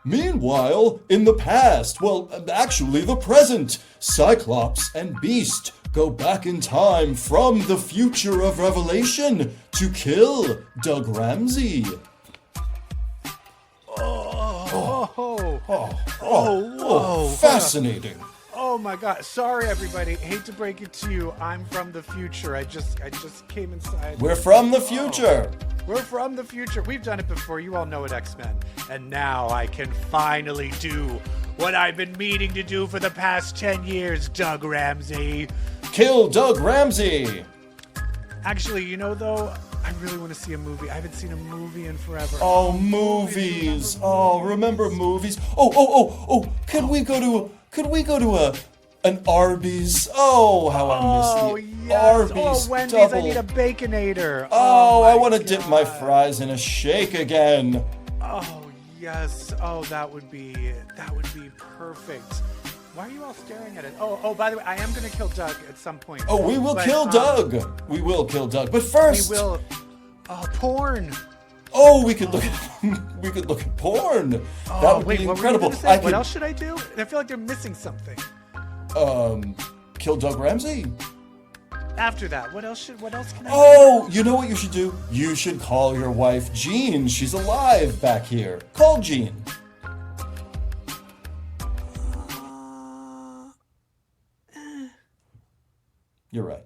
Meanwhile, in the past, well, actually the present, Cyclops and Beast go back in time from the future of Revelation to kill Doug Ramsey. Fascinating. Oh my God! Sorry, everybody. Hate to break it to you. I'm from the future. I just came inside. We're from the future. We're from the future. We've done it before. You all know it, X-Men. And now I can finally do what I've been meaning to do for the past 10 years, Doug Ramsey. Kill Doug Ramsey. Actually, you know, though, I really want to see a movie. I haven't seen a movie in forever. Oh, movies. Remember movies? Could we go to an Arby's? Oh, how I miss the Arby's Wendy's, double. I need a Baconator. I want to dip my fries in a shake again. Oh, yes. Oh, that would be perfect. Why are you all staring at it? Oh, by the way, I am going to kill Doug at some point. Oh, we will kill Doug. We will kill Doug. But first, we will. Porn. Oh, we could look at porn. That would be incredible. What else should I do? I feel like they're missing something. Kill Doug Ramsey. After that, what else can I do? Oh, you know what you should do? You should call your wife Jean. She's alive back here. Call Jean. You're right.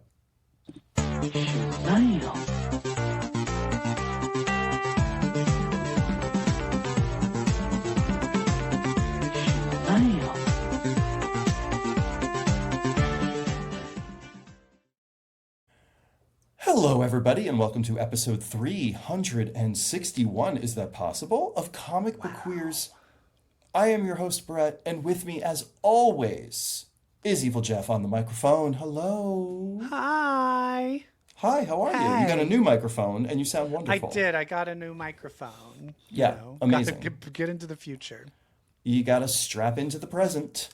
Hello, everybody, and welcome to episode 361, is that possible, of Comic Book Queers. I am your host, Brett, and with me, as always, is Evil Jeff on the microphone. Hello. Hi. Hi, how are you? You got a new microphone, and you sound wonderful. I did. I got a new microphone. Yeah, amazing. Gotta get into the future. You got to strap into the present.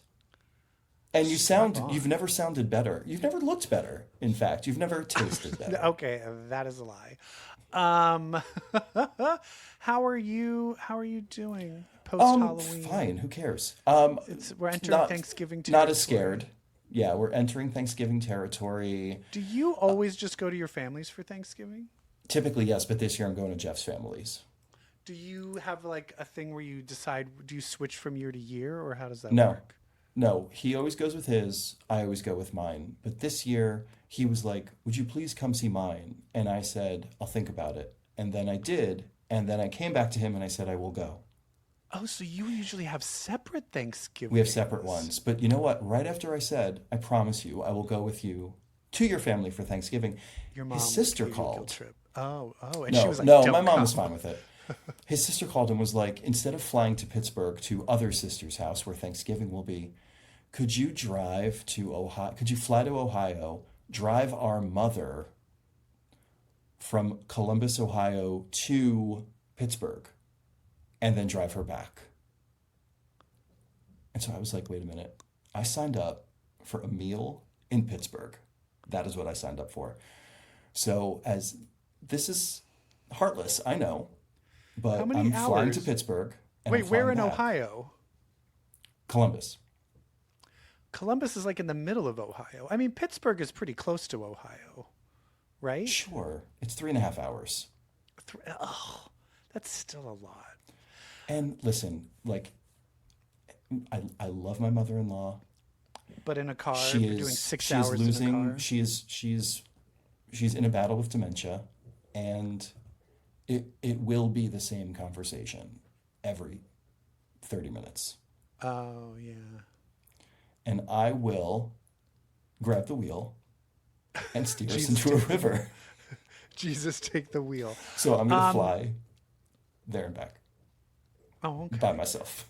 And you've never sounded better. You've never looked better. In fact, you've never tasted better. Okay, that is a lie. How are you doing post Halloween? Fine. Who cares? We're entering Thanksgiving territory. Not as scared. Yeah, we're entering Thanksgiving territory. Do you always just go to your families for Thanksgiving? Typically, yes, but this year I'm going to Jeff's family's. Do you have like a thing where you decide, do you switch from year to year, or how does that work? No, he always goes with his, I always go with mine. But this year, he was like, would you please come see mine? And I said, I'll think about it. And then I did. And then I came back to him and I said, I will go. Oh, so you usually have separate Thanksgiving. We have separate ones. But you know what? Right after I said, I promise you, I will go with you to your family for Thanksgiving. Your mom, his sister called. Trip. Oh, and she was like, no, my mom was fine with it. His sister called and was like, instead of flying to Pittsburgh to other sister's house where Thanksgiving will be, could you drive to Ohio? Could you fly to Ohio, drive our mother from Columbus, Ohio to Pittsburgh, and then drive her back? And so I was like, wait a minute. I signed up for a meal in Pittsburgh. That is what I signed up for. So as this is heartless, I know, but I'm flying to Pittsburgh. Wait, where in Ohio? Columbus. Columbus is like in the middle of Ohio. I mean, Pittsburgh is pretty close to Ohio, right? Sure. It's 3.5 hours. That's still a lot. And listen, like, I love my mother-in-law. But in a car, you're doing 6 hours in a car. She's in a battle with dementia, and it will be the same conversation every 30 minutes. Oh, yeah. And I will grab the wheel and steer us into a river. Jesus, take the wheel. So I'm going to fly there and back. Oh, okay. By myself.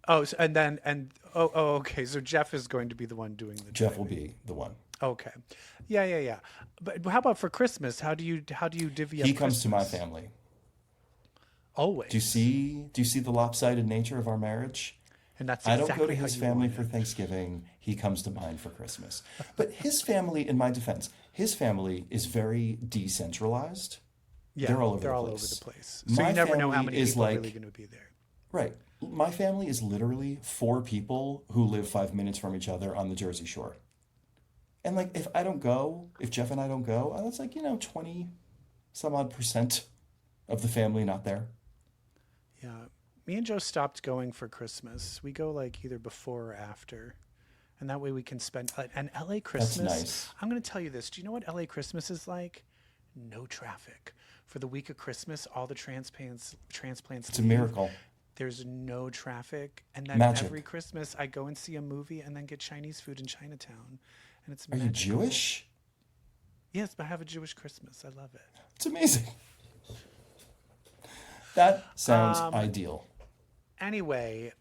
Oh, okay. So Jeff is going to be the one doing the Jeff driving. will be the one. Okay. Yeah. But how about for Christmas? How do you divvy up? He comes to my family. Always. Do you see the lopsided nature of our marriage? And that's I exactly don't go to his family for Thanksgiving. He comes to mine for Christmas. But his family, in my defense, his family is very decentralized. Yeah, they're all over the place. So My you never know how family many is people are like, really going to be there. Right. My family is literally 4 people who live 5 minutes from each other on the Jersey Shore. And like, if Jeff and I don't go, that's like, 20 some odd percent of the family not there. Yeah. Me and Joe stopped going for Christmas. We go like either before or after. And that way we can spend an LA That's Christmas. nice. I'm going to tell you this. Do you know what LA Christmas is like? No traffic. For the week of Christmas, all the transplants It's a leave. miracle. There's no traffic. And then Magic. every Christmas, I go and see a movie and then get Chinese food in Chinatown. And it's Are you magical. Jewish? Yes, but I have a Jewish Christmas. I love it. It's amazing. That sounds ideal. Anyway,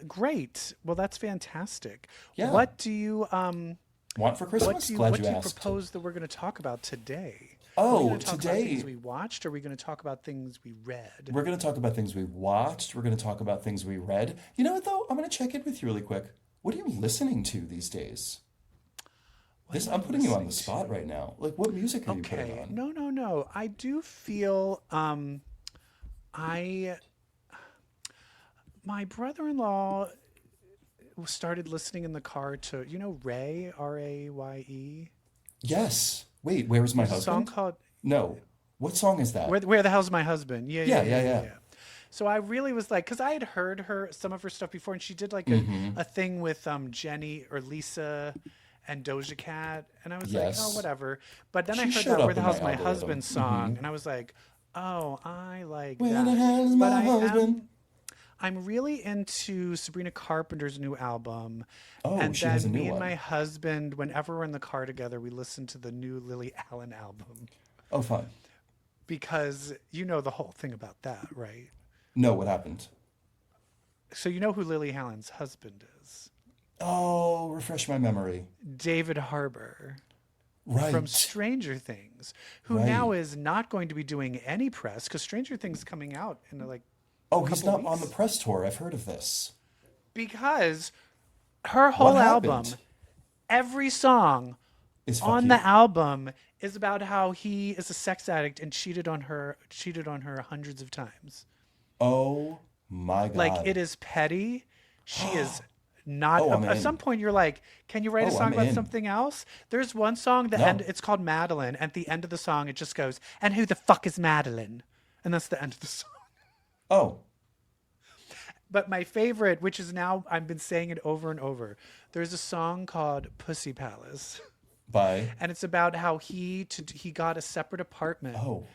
great. Well, that's fantastic. Yeah. What do you Want for Christmas? Glad what you do you asked. propose that we're going to talk about today? Oh, are we going to talk about today things we watched, or are we going to talk about things we read? we're going to talk about things we watched. We're going to talk about things we read. You know what, though? I'm going to check in with you really quick. What are you listening to these days? I'm putting you on the spot right now. Like, what music are you putting Okay. on? No. I do feel my brother-in-law started listening in the car to, Ray, Raye. Yes. Wait, where is my There's a song husband? called No. What song is that? Where the Hell's My Husband? Yeah. So I really was like, because I had heard some of her stuff before, and she did like a thing with Jenny or Lisa and Doja Cat, and I was like, Yes. oh, whatever. But then She I heard showed that up Where the in Hell's my My algorithm. Husband song, and I was like, oh, I like Where that. the hell is But my husband? I'm really into Sabrina Carpenter's new album. Oh, and she then has a new me and one. my husband, whenever we're in the car together, we listen to the new Lily Allen album. Oh, fun. Because you know the whole thing about that, right? No, what happened? So you know who Lily Allen's husband is? Oh, refresh my memory. David Harbour Right. from Stranger Things, who Right. now is not going to be doing any press because Stranger Things is coming out in like Oh, he's couple not on the weeks. press tour. I've heard of this. because her whole What album, happened? every song Is fuck on you. the album is about how he is a sex addict and cheated on her hundreds of times. Oh my God. Like it is petty. She is not. Oh, I'm At in. some point, you're like, "Can you write a Oh, song I'm about in. something else?" There's one song that No. end. It's called Madeline. At the end of the song, it just goes, "And who the fuck is Madeline?" And that's the end of the song. Oh, But my favorite, which is now I've been saying it over and over, there's a song called "Pussy Palace," by. and it's about how he got a separate apartment Oh.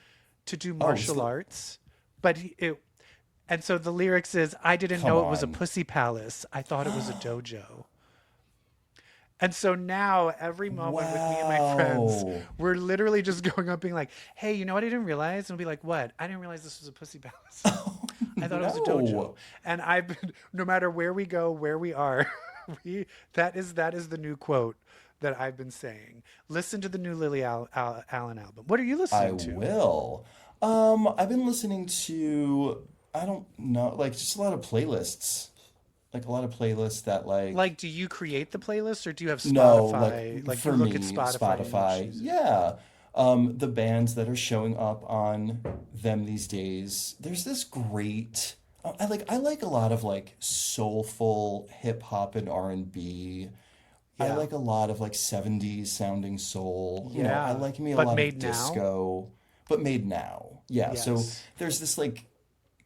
to do it's martial the- arts, but and so the lyrics is, I didn't Come know it was a on. pussy palace. I thought it was a dojo. And so now every moment with me and my friends, Wow. we're literally just going up being like, hey, you know what I didn't realize? And we'll be like, what? I didn't realize this was a pussy palace. I thought it was a dojo. No. And I've been, no matter where we go, where we are, that is the new quote that I've been saying. Listen to the new Lily Allen album. What are you I listening to? will. I've been listening to, I don't know, like just a lot of playlists. Like a lot of playlists that Like, do you create the playlist or do you have no, Spotify? like you for look me, at Spotify. and you choose it? Yeah. The bands that are showing up on them these days. There's this great. I like a lot of like soulful hip hop and R&B. I Yeah. like a lot of like 70s sounding soul. You know, I Yeah. like me a But lot of made now? disco, but made now. Yeah. So Yes. there's this like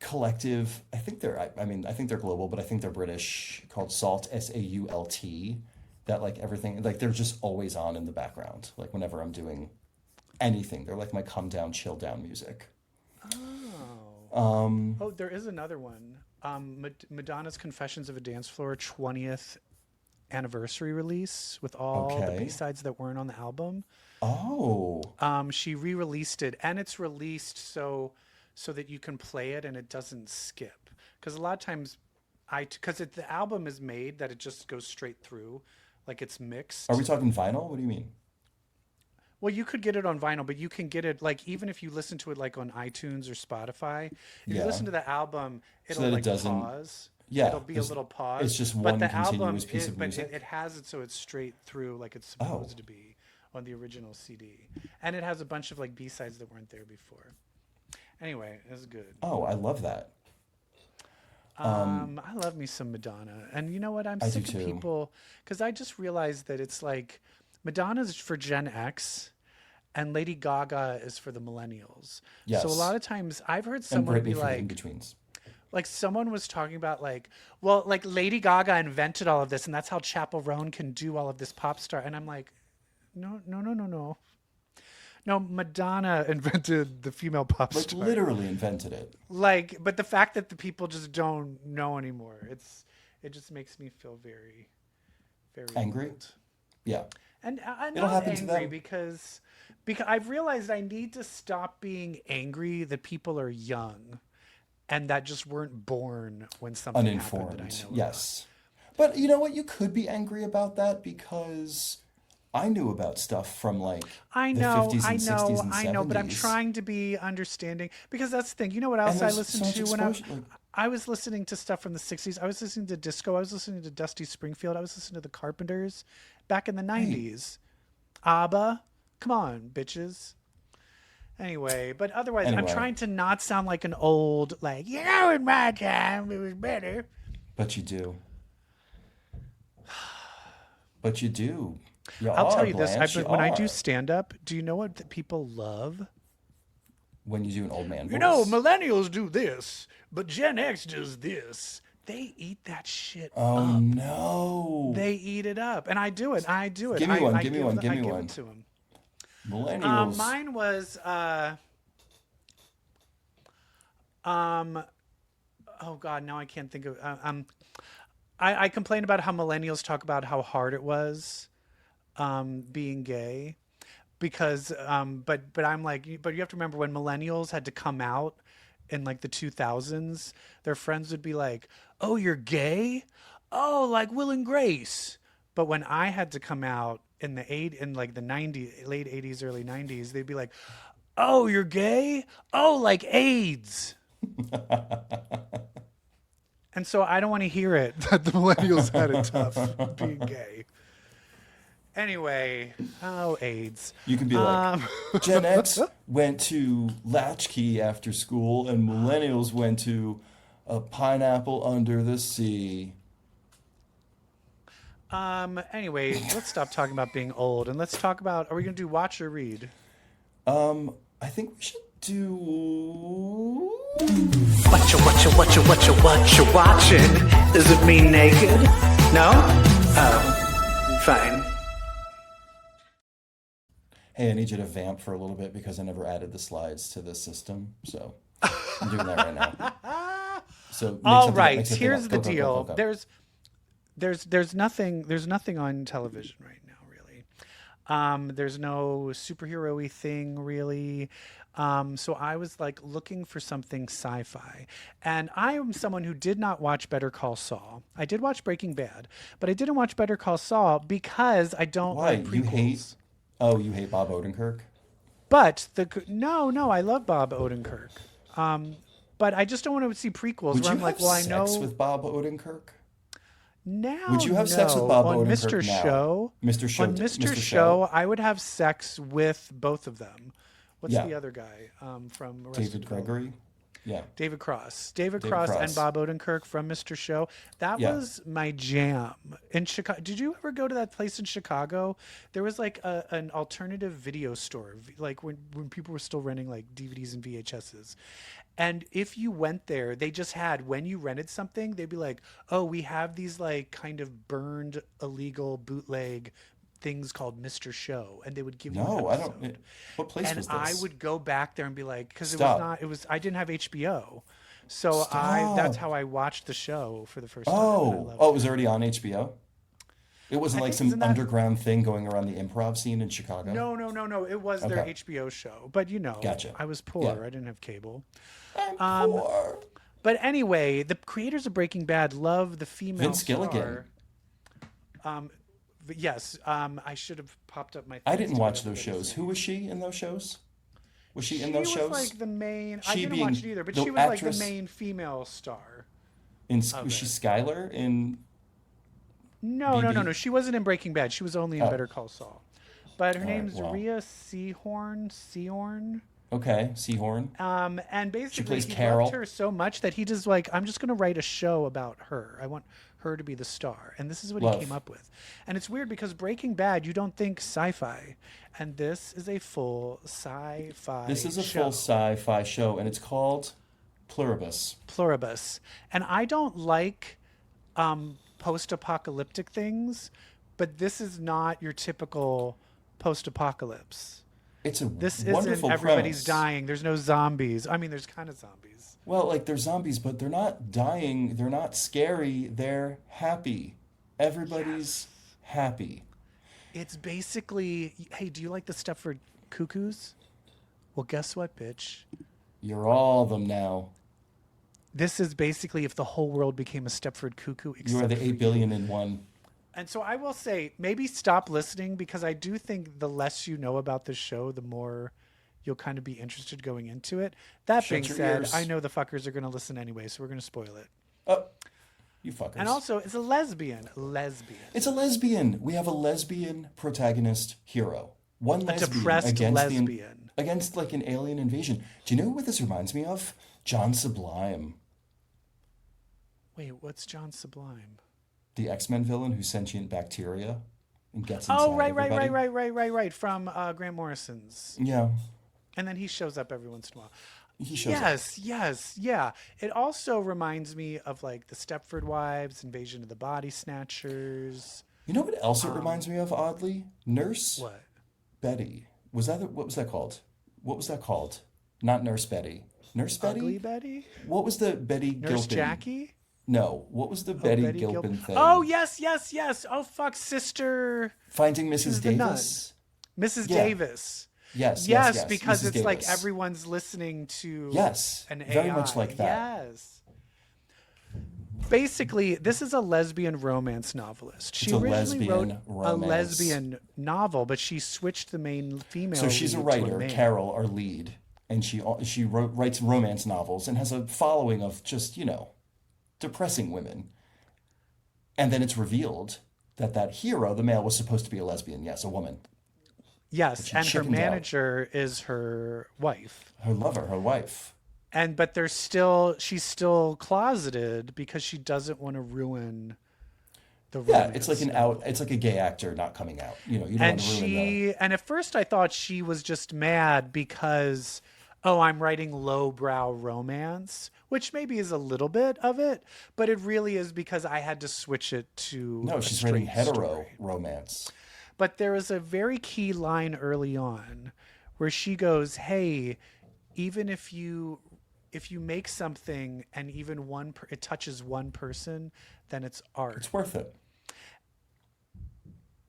collective. I think I think they're global, but I think they're British, called Salt, SAULT. That like everything, like they're just always on in the background. Like whenever I'm doing anything, they're like my come down, chill down music. Oh, there is another one. Madonna's Confessions of a Dance Floor 20th anniversary release with all the Okay. B-sides that weren't on the album. Oh, She re-released it, and it's released so that you can play it and it doesn't skip. Because a lot of times, the album is made that it just goes straight through, like it's mixed. are we talking vinyl? What do you mean? Well, you could get it on vinyl, but you can get it like even if you listen to it like on iTunes or Spotify. If Yeah. you listen to the album, it'll that it like doesn't- pause. Yeah, it'll be a there's- little pause. it's just but one the continuous piece of but music? it has it so it's straight through like it's Oh. supposed to be on the original CD, and it has a bunch of like B-sides that weren't there before. Anyway, it's good. Oh, I love that. I love me some Madonna. And you know what? I'm I do sick of too. people because I just realized that it's like Madonna's for Gen X and Lady Gaga is for the millennials. So a lot Yes. of times I've heard And someone be Britney for the like, in-betweens. someone was talking about like, well, like Lady Gaga invented all of this and that's how Chappell Roan can do all of this pop star. And I'm like, no, no, no, no, no. No, Madonna invented the female pop Like star. literally invented it. Like, but the fact that the people just don't know anymore, it just makes me feel very, very Angry? old. Yeah. And I'm It'll not happen to angry them. because I've realized I need to stop being angry that people are young and that just weren't born when something happened that I Uninformed. know about. Yes. But you know what? You could be angry about that because I knew about stuff from like I the know, 50s I and 60s know, and I know, but I'm 70s. trying to be understanding because that's the thing. You know what And else I there's so listened much to when exposure. Like, I was listening to stuff from the 60s. I was listening to disco. I was listening to Dusty Springfield. I was listening to the Carpenters back in the right. 90s. ABBA. Come on, bitches. Anyway, but otherwise, I'm Anyway, trying to not sound like an old, like, in my time, it was better. but you do. But you do. You I'll tell are, you this. Blanche. You When I do are. stand up, do you know what people love? When you do an old man You know, voice. millennials do this, but Gen X does this. They eat that shit Oh up. no. They eat it up, and I do it. I do it. Give me one. I Give me give one. the, Give I me give one. it to them. Millennials. Mine was um. Oh God, now I can't think of. I complain about how millennials talk about how hard it was, being gay, because but I'm like, but you have to remember when millennials had to come out in like the 2000s, their friends would be like, "Oh, you're gay? Oh, like Will and Grace." But when I had to come out in like the 90s, late 80s, early 90s, they'd be like, "Oh, you're gay? Oh, like AIDS." And so I don't want to hear it that the millennials had it tough being gay. Anyway, oh, AIDS. You can be like, Gen X went to Latchkey after school, and millennials went to a pineapple under the sea. Anyway, let's stop talking about being old and let's talk about, are we going to do watch or read? I think we should do. What you watching? Is it me naked? No? Oh, fine. Hey, I need you to vamp for a little bit because I never added the slides to this system. So I'm doing that right now. So make All something up, right, make something here's up. the Go, go, go, go, deal. go. There's nothing on television right now, really. There's no superhero-y thing really. So I was like looking for something sci-fi. And I am someone who did not watch Better Call Saul. I did watch Breaking Bad, but I didn't watch Better Call Saul because I don't Why? like You hate. prequels. Oh, you hate Bob Odenkirk? But no, I love Bob Odenkirk. But I just don't want to see prequels Would where you I'm like, have well, I sex know with Bob Odenkirk? now. Would you have sex with No, Bob on Odenkirk Mr. now? Show. Mr. Show. On Mr. Mr. Show, I would have sex with both of them. What's Yeah. the other guy from Arrested David Development? Gregory? Yeah. David Cross. David David Cross and Cross. Bob Odenkirk from Mr. Show. That Yeah. was my jam in Chicago. Did you ever go to that place in Chicago? There was like an alternative video store, like when people were still renting like DVDs and VHSs. And if you went there, they just had, when you rented something, they'd be like, "Oh, we have these like kind of burned illegal bootleg things called Mr. Show," and they would give you an No, I episode. don't. What place And was I this? would go back there and be like, because Stop. I didn't have HBO. So that's Stop. how I watched the show for the first time. And I Oh, loved it it. was already on HBO? It wasn't I like think, some isn't that, underground thing going around the improv scene in Chicago? no. It was their Okay. HBO show. But Gotcha. I was poor. Yeah. I didn't have cable. I'm poor. But anyway, the creators of Breaking Bad love the female Vince Gilligan. star. Yes, I should have popped up my. I things didn't to watch get those everybody shows. to Who see. was she in those shows? Was she in She those was shows? like the main. I She didn't being watch it either, but the she was like actress the main female star. was of she it. Skylar in No. BB? She wasn't in Breaking Bad. She was only in Oh, Better Call Saul. But her all right. name's Well, Rhea Seehorn. Okay, Seahorn. And She basically plays he loved Carol. her so much that he just like, I'm just going to write a show about her. I want her to be the star. And this is what he came Love. up with. And it's weird because Breaking Bad, you don't think sci-fi. And this is a full This sci-fi is a full show. sci-fi show, and it's called Pluribus. Pluribus. And I don't like post-apocalyptic things, but this is not your typical post-apocalypse. It's a This isn't wonderful everybody's premise. dying. There's no zombies. I mean, there's kind of zombies. Well, like they're zombies, but they're not dying. They're not scary. They're happy. Everybody's Yes. happy. It's basically, hey, do you like the Stepford Cuckoos? Well, guess what, bitch? You're all of them now. This is basically if the whole world became a Stepford Cuckoo You are except the for 8 you. billion in one. And so I will say, maybe stop listening because I do think the less you know about the show, the more you'll kind of be interested going into it. That Shut being your said, ears. I know the fuckers are going to listen anyway, so we're going to spoil it. Oh, you fuckers. And also, it's a lesbian. Lesbian. It's a lesbian. We have a lesbian protagonist hero. One A lesbian depressed against lesbian. against like an alien invasion. Do you know what this reminds me of? John Sublime, Wait, what's John Sublime? the X-Men villain who's sentient bacteria and gets inside Oh, right, everybody. right. From Grant Morrison's. Yeah, And then he shows up every once in a while. he shows up. Yes, yeah. It also reminds me of like the Stepford Wives, Invasion of the Body Snatchers. You know what else it reminds me of, oddly? Nurse What? Betty. What was that called? What was that called? Not Nurse Betty. Nurse Betty? Ugly Betty? What was the Betty Nurse Gilpin? Jackie? No. What was the Betty Betty Gilpin thing? Oh, yes. Oh, fuck, Sister. Finding She Mrs. was the nun. Davis? Mrs. Yeah. Davis. Yes. Because Mrs. it's like Davis. everyone's listening to Yes, an AI. very much like that. Yes. Basically, this is a lesbian romance novelist. She a originally wrote lesbian a romance. lesbian novel, but she switched the main female. So she's a lead to writer, man. Carol, our lead, and writes romance novels and has a following of just, depressing women. And then it's revealed that hero, the male, was supposed to be a lesbian. Yes, a woman. Yes, she and her chickened out. manager is her wife. Her lover, her wife. But she's still closeted because she doesn't want to ruin the Yeah, romance. it's like a gay actor not coming out. You don't And want to ruin and at first I thought she was just mad because, oh, I'm writing lowbrow romance, which maybe is a little bit of it, but it really is because I had to switch it to No, a she's writing straight hetero story. romance. But there is a very key line early on where she goes, "Hey, even if you make something and even it touches one person, then it's art. It's worth it.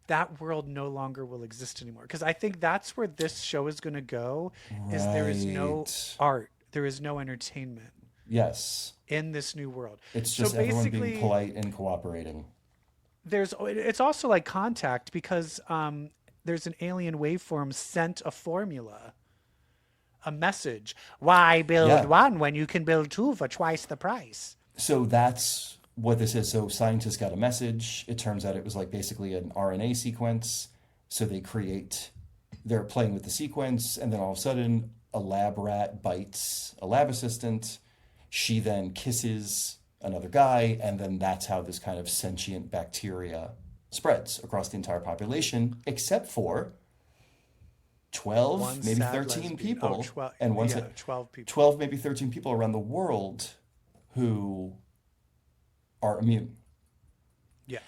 That world no longer will exist anymore." Because I think that's where this show is going to go. Is there is no Right. art, there is no entertainment Yes. in this new world. It's So just everyone being basically, polite and cooperating. it's also like Contact because there's an alien waveform sent a formula, a message. Why build Yeah. one when you can build two for twice the price? So that's what this is. So scientists got a message. It turns out it was like basically an RNA sequence. So they're playing with the sequence, and then all of a sudden a lab rat bites a lab assistant. She then kisses another guy, and then that's how this kind of sentient bacteria spreads across the entire population, except for 12, One maybe sad 13 lesbian. people, Oh, 12, and one yeah, sad- 12 people. 12, maybe 13 people around the world who are immune. Yeah.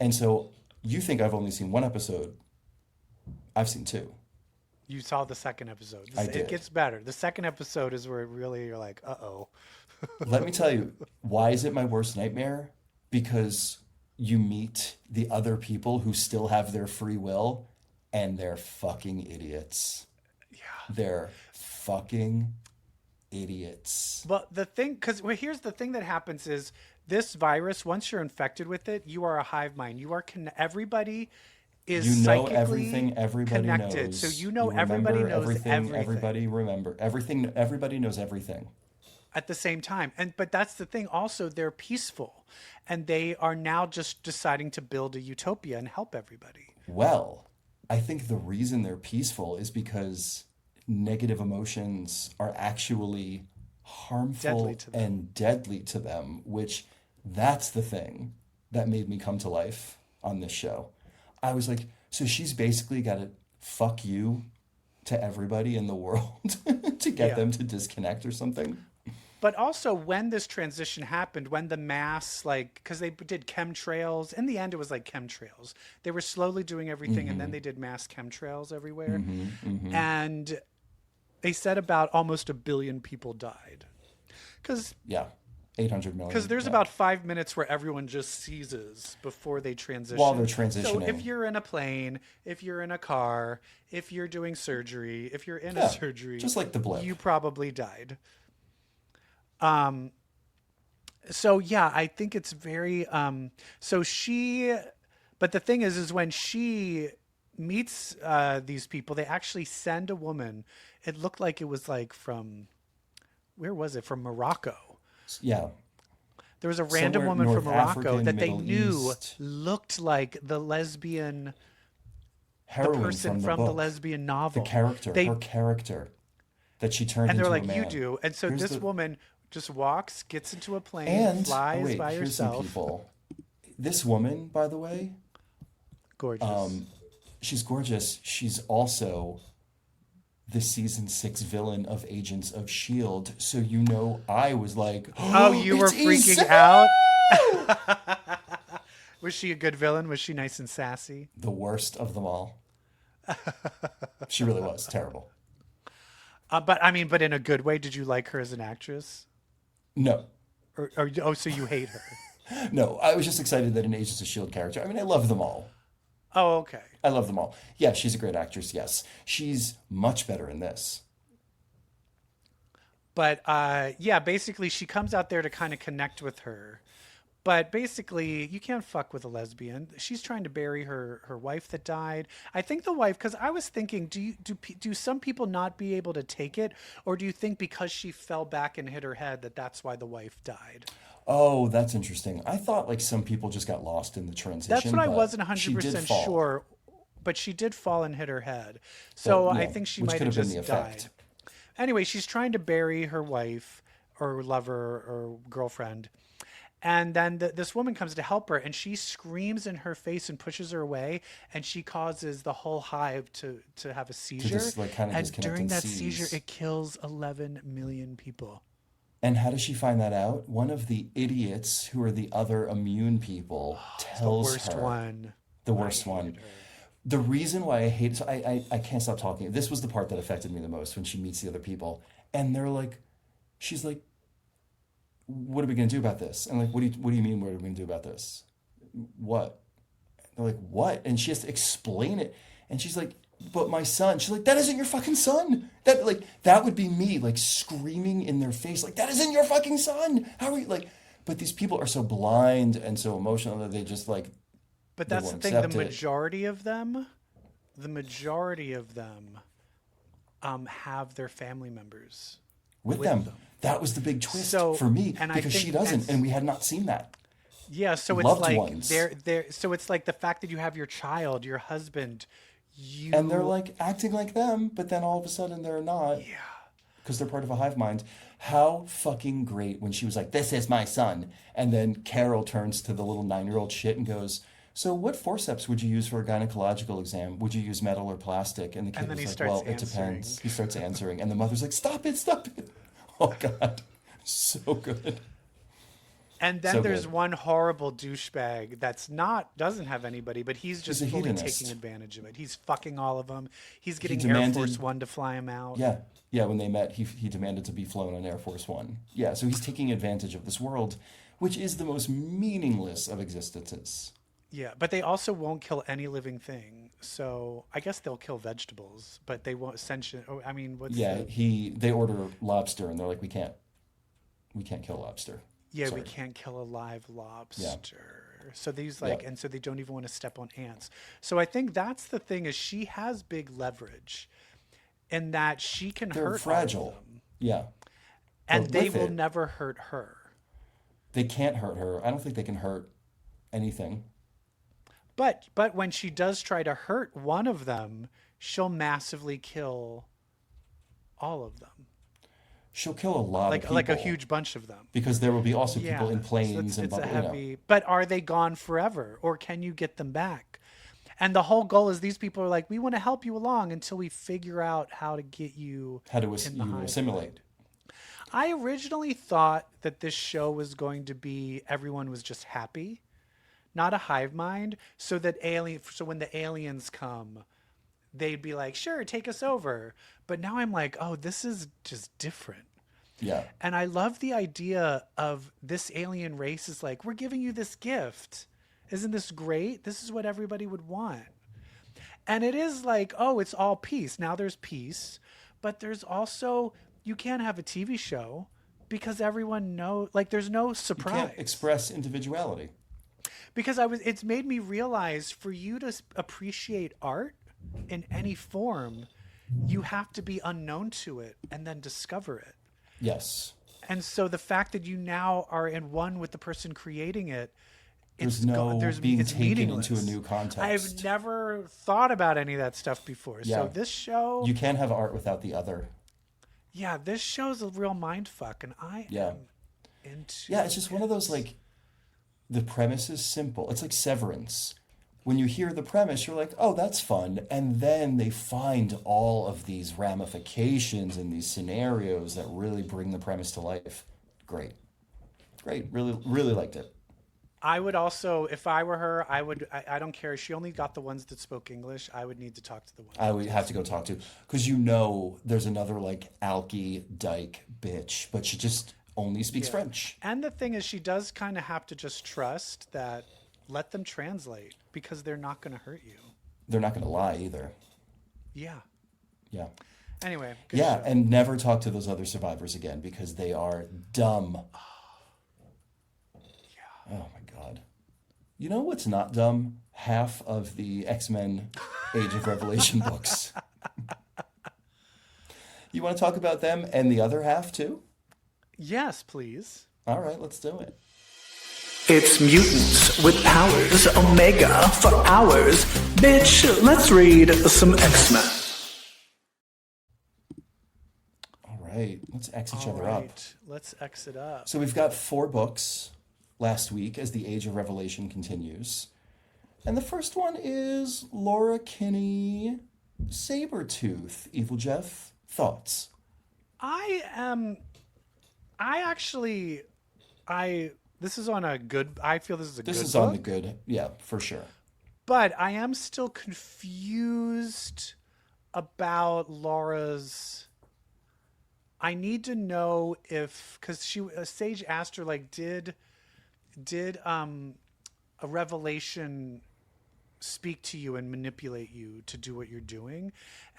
And so you think I've only seen one episode. I've seen two. You saw the second episode. I It did. gets better. The second episode is where really you're like, uh-oh. Let me tell you, why is it my worst nightmare? Because you meet the other people who still have their free will, and they're fucking idiots. Yeah. They're fucking idiots. But the thing, because here's the thing that happens is this virus, once you're infected with it, you are a hive mind. You are everybody is You know psychically everything everybody connected. knows. So you know You everybody remember knows everything Everybody remember everything. Everybody knows everything. at the same time. But that's the thing. Also, they're peaceful, and they are now just deciding to build a utopia and help everybody. Well, I think the reason they're peaceful is because negative emotions are actually harmful Deadly to them. and deadly to them, which that's the thing that made me come to life on this show. I was like, so she's basically got to fuck you to everybody in the world to get Yeah. them to disconnect or something. But also, when this transition happened, when the mass, like, because they did chemtrails, in the end, it was like chemtrails. They were slowly doing everything, and then they did mass chemtrails everywhere. And they said about almost 1 billion people died. Because Yeah. 800 million. there's Yeah. about 5 minutes where everyone just seizes before they transition. While they're So if transitioning. you're in a plane, if you're in a car, if you're doing surgery, if you're in Yeah, a surgery, just like the blip. you probably died. So yeah, I think it's very so she but the thing is when she meets these people, they actually send a woman. It looked like it was like from where was it? From Morocco. Yeah. There was a random Somewhere woman from North Morocco African, that they Middle knew East. looked like the lesbian, the Heroine person from the from the book. lesbian The novel. character, They her character that she turned and into they're a like, man. you do. And so Here's this the woman just walks, gets into a plane, and flies wait, by here's some herself. people. This woman, by the way, Gorgeous. she's gorgeous. She's also the season 6 villain of Agents of Shield. So you know, I was like, Oh, you were it's freaking Issa! out? Was she a good villain? Was she nice and sassy? The worst of them all. She really was terrible. But I mean, but in a good way. Did you like her as an actress? No, Or oh, so you hate her? no, I was just excited that an Agents of Shield character. I mean, I love them all. Oh, okay. I love them all. Yeah, she's a great actress. Yes, she's much better in this. But yeah, basically, she comes out there to kind of connect with her. But basically, you can't fuck with a lesbian. She's trying to bury her wife that died. I think the wife, because I was thinking, do some people not be able to take it, or do you think because she fell back and hit her head that's why the wife died? Oh, that's interesting. I thought like some people just got lost in the transition. That's what I but wasn't she did 100% fall. sure, but she did fall and hit her head. So I yeah, think she which might could have have been just the effect. died. Anyway, she's trying to bury her wife or lover or girlfriend. And then this woman comes to help her, and she screams in her face and pushes her away, and she causes the whole hive to have a seizure. like, kinda and disconnect during and that seize. seizure, it kills 11 million people. And how does she find that out? One of the idiots who are the other immune people The tells worst her. one. The worst one. The reason why I hate it, so I can't stop talking. This was the part that affected me the most when she meets the other people. And they're like, she's like, what are we going to do about this? And like, what do you mean, what are we going to do about this? What? They're like, what? And she has to explain it. And she's like, but my son. She's like, that isn't your fucking son. That would be me, like screaming in their face, like, that isn't your fucking son. How are you like? But these people are so blind and so emotional that they just like. But they that's the won't thing. The accept it. the majority of them have their family members with them. That was the big twist So- for me and I because think she doesn't, that's- and we had not seen that. Yeah, so it's Loved like ones. so it's like the fact that you have your child, your husband, you And they're like acting like them, but then all of a sudden they're not. Yeah. Because they're part of a hive mind. How fucking great when she was like, this is my son. And then Carol turns to the little 9-year-old shit and goes, so what forceps would you use for a gynecological exam? Would you use metal or plastic? And the kid And then was he like, starts well, it answering. depends. He starts answering. And the mother's like, stop it, stop it. Oh, God. So good. And then So there's good. one horrible douchebag doesn't have anybody, but he's just He's a fully hedonist. taking advantage of it. He's fucking all of them. He's getting Air demanded- Force One to fly him out. Yeah. Yeah, when they met, he demanded to be flown on Air Force One. Yeah, so he's taking advantage of this world, which is the most meaningless of existences. Yeah, but they also won't kill any living thing. So I guess they'll kill vegetables, but they won't sentient. Oh, I mean, what's Yeah, the, they order lobster and they're like, we can't kill lobster. yeah, Sorry. we can't kill a live lobster. So these like, Yeah. and so they don't even want to step on ants. So I think that's the thing is she has big leverage, in that she can They're hurt fragile. all of them, Yeah. and But they with will it- never hurt her. They can't hurt her. I don't think they can hurt anything. But when she does try to hurt one of them, she'll massively kill all of them. She'll kill a lot of people. Like a huge bunch of them. Because there will be also Yeah. people in So planes and it's a you know. heavy. But are they gone forever, or can you get them back? And the whole goal is these people are like, we want to help you along until we figure out how to get you How to in the hive assimilate. mind. I originally thought that this show was going to be everyone was just happy, not a hive mind, so when the aliens come, they'd be like, sure, take us over. But now I'm like, oh, this is just different. Yeah. And I love the idea of this alien race is like, we're giving you this gift. Isn't this great? This is what everybody would want. And it is like, oh, it's all peace. Now there's peace, but there's also, you can't have a TV show because everyone knows, like there's no surprise. You can't express individuality. Because it's made me realize for you to appreciate art in any form, you have to be unknown to it and then discover it. Yes. And so the fact that you now are in one with the person creating it, There's no being it's taken meaningless. into a new context. I've never thought about any of that stuff before. Yeah. So this show, You can't have art without the other. yeah, this show's a real mind fuck, and I Yeah. am into. Yeah, it's just one of those, like, the premise is simple. It's like Severance. When you hear the premise, you're like, oh, that's fun. And then they find all of these ramifications and these scenarios that really bring the premise to life. Great. Great. Really, really liked it. I would also, if I were her, I don't care. She only got the ones that spoke English. I would need to talk to the ones. I would have to go talk to, because there's another, like, alky dyke bitch, but she just only speaks French. And the thing is, she does kind of have to just trust that, let them translate, because they're not going to hurt you. They're not going to lie either. Yeah. Yeah. Anyway. Good Yeah, show. and never talk to those other survivors again because they are dumb. Yeah. Oh my God. You know what's not dumb? Half of the X-Men Age of Revelation books. You want to talk about them and the other half too? Yes, please. All right, let's do it. It's mutants with powers, Omega for hours. Bitch, let's read some X-Men. All right, let's X each All other up. right, let's X it up. So we've got 4 books last week as the Age of Revelation continues. And the first one is Laura Kinney, Sabretooth. Evil Jeff, thoughts? This is on a good, I feel this is a good This is book, on the good, yeah, for sure. but I am still confused about Laura's, I need to know if, because Sage asked her, like, did a revelation speak to you and manipulate you to do what you're doing?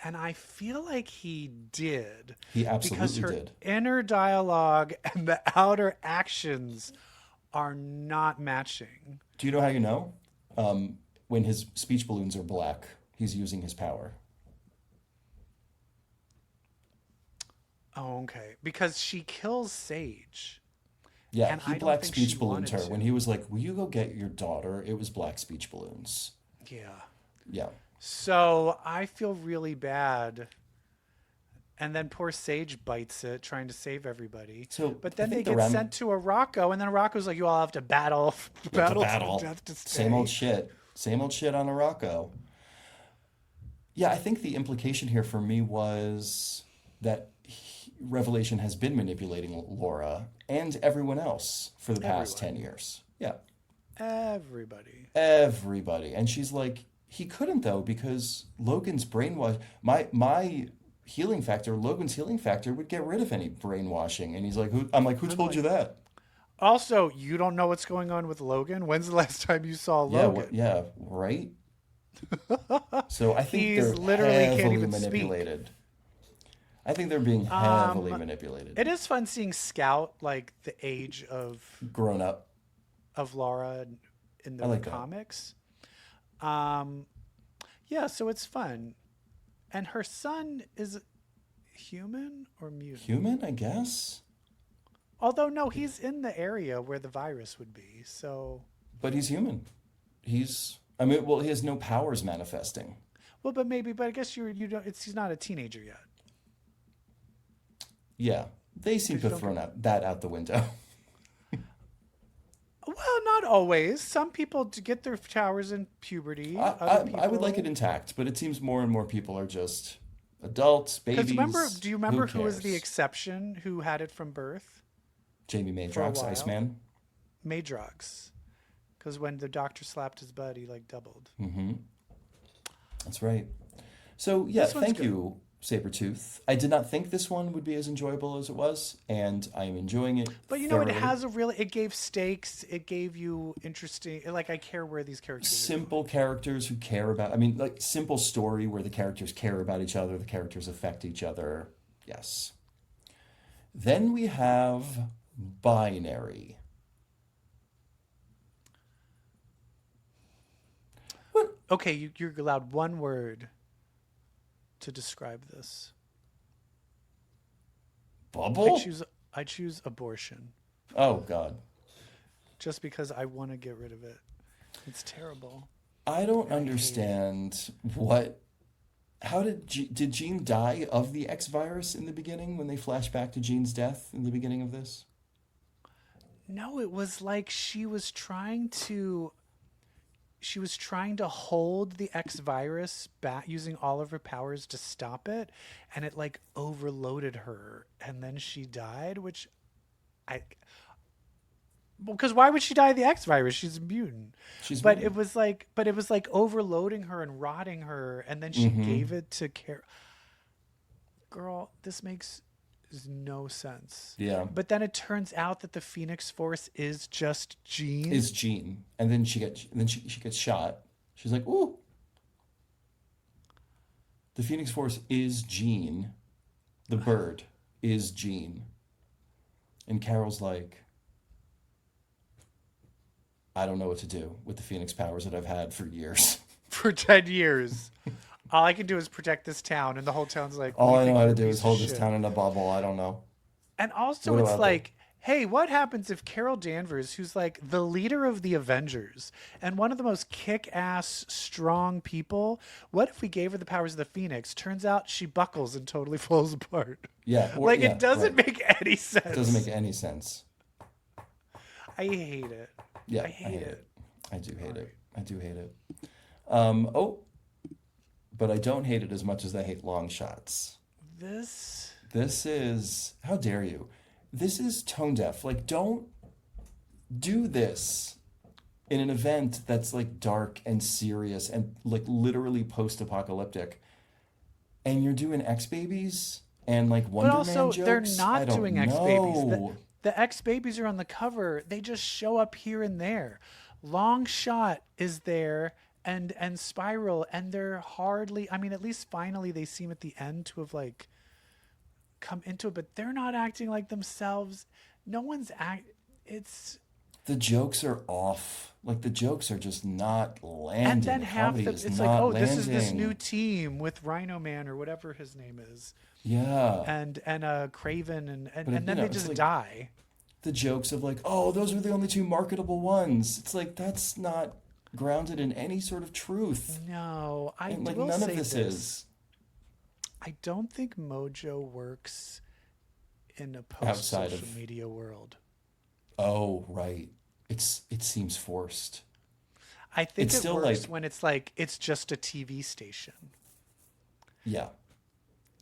And I feel like he did. He absolutely because her did. inner dialogue and the outer actions are not matching. Do you know how you know? When his speech balloons are black, he's using his power. Oh, okay. Because she kills Sage. Yeah, And I he don't black think she speech ballooned her. wanted to. When he was like, will you go get your daughter? It was black speech balloons. Yeah. Yeah. So I feel really bad. And then poor Sage bites it, trying to save everybody. So, but I then they think the get sent to Morocco, and then Morocco's like, you all have to battle to the death to stay. Same old shit. Same old shit on Morocco. Yeah, I think the implication here for me was that Revelation has been manipulating Laura and everyone else for the past 10 years. Yeah. Everybody. And she's like, he couldn't though, because Logan's brainwash, my healing factor, Logan's healing factor would get rid of any brainwashing. And he's like, who told you that? Also, you don't know what's going on with Logan? When's the last time you saw Logan? Yeah, right? So I think He's they're literally can't heavily even speak. manipulated. I think they're being heavily manipulated. It is fun seeing Scout, like the age of Grown up. Laura in the like that. comics. Yeah, so it's fun. And her son is human or mutant? Human, I guess. Although no, he's in the area where the virus would be. So But he's human. He has no powers manifesting. well, but I guess you don't. He's not a teenager yet. Yeah, they seem to have thrown that out the window. Well, not always. Some people get their powers in puberty. Other people, I would like it intact, but it seems more and more people are just adults, because babies. do you remember who was the cares? exception who had it from birth Jamie for a Madrox, while? Iceman. Madrox. Because when the doctor slapped his butt, he like doubled. That's right. So yeah, This one's thank good. you, Sabretooth. I did not think this one would be as enjoyable as it was, and I am enjoying it. But you know, it thoroughly. has it gave stakes. It gave you interesting, like I care where these characters are. Simple characters who care about. I mean, like simple story where the characters care about each other, the characters affect each other. Yes. Then we have Binary. What? Okay, you're allowed one word to describe this. Bubble? I choose abortion, Oh God. just because I want to get rid of it. It's terrible. I don't understand what. How did Jean die of the X virus in the beginning when they flash back to Jean's death in the beginning of this? No, it was like she was trying to hold the X virus back using all of her powers to stop it, and it like overloaded her, and then she died, which because why would she die of the X virus? She's a mutant. But It was like overloading her and rotting her, and then she gave it to Carol. Girl, this makes no sense. Yeah. But then it turns out that the Phoenix Force is just Jean. Is Jean, and then she gets shot. She's like, "Ooh." The Phoenix Force is Jean. The bird is Jean. And Carol's like, I don't know what to do with the Phoenix powers that I've had for years. For 10 years. All I can do is protect this town, and the whole town's like, All "We I think know how you're to a do piece is of hold this shit." town in a bubble. I don't know. And also, What do it's I do? like, hey, what happens if Carol Danvers, who's like the leader of the Avengers and one of the most kick-ass, strong people, what if we gave her the powers of the Phoenix? Turns out she buckles and totally falls apart. Yeah. Like, yeah, it doesn't right. make any sense. It doesn't make any sense. I hate it. Yeah, I hate it. I do hate it. I do hate it. But I don't hate it as much as I hate long shots. This is, how dare you? This is tone deaf. Like, don't do this in an event that's like dark and serious and like literally post-apocalyptic. And you're doing X Babies and like Wonder But also, Man jokes. they're I not don't doing X Babies. know. The X Babies are on the cover. They just show up here and there. Long Shot is there, and Spiral, and they're hardly. I mean, at least finally they seem at the end to have like come into it, but they're not acting like themselves. No one's It's The jokes are off. Like, the jokes are just not landing. and then The half comedy the is it's not like, oh, landing. this is this new team with Rhino Man or whatever his name is, Yeah. and Craven, and But, then they it's just like die. the jokes of like, oh, those were the only two marketable ones. It's like, that's not grounded in any sort of truth. No, I And like, will none say of this this. is I don't think Mojo works in a Outside post-social of- media world. Oh, right. It seems forced. I think It's it still works like- when it's like it's just a TV station. Yeah.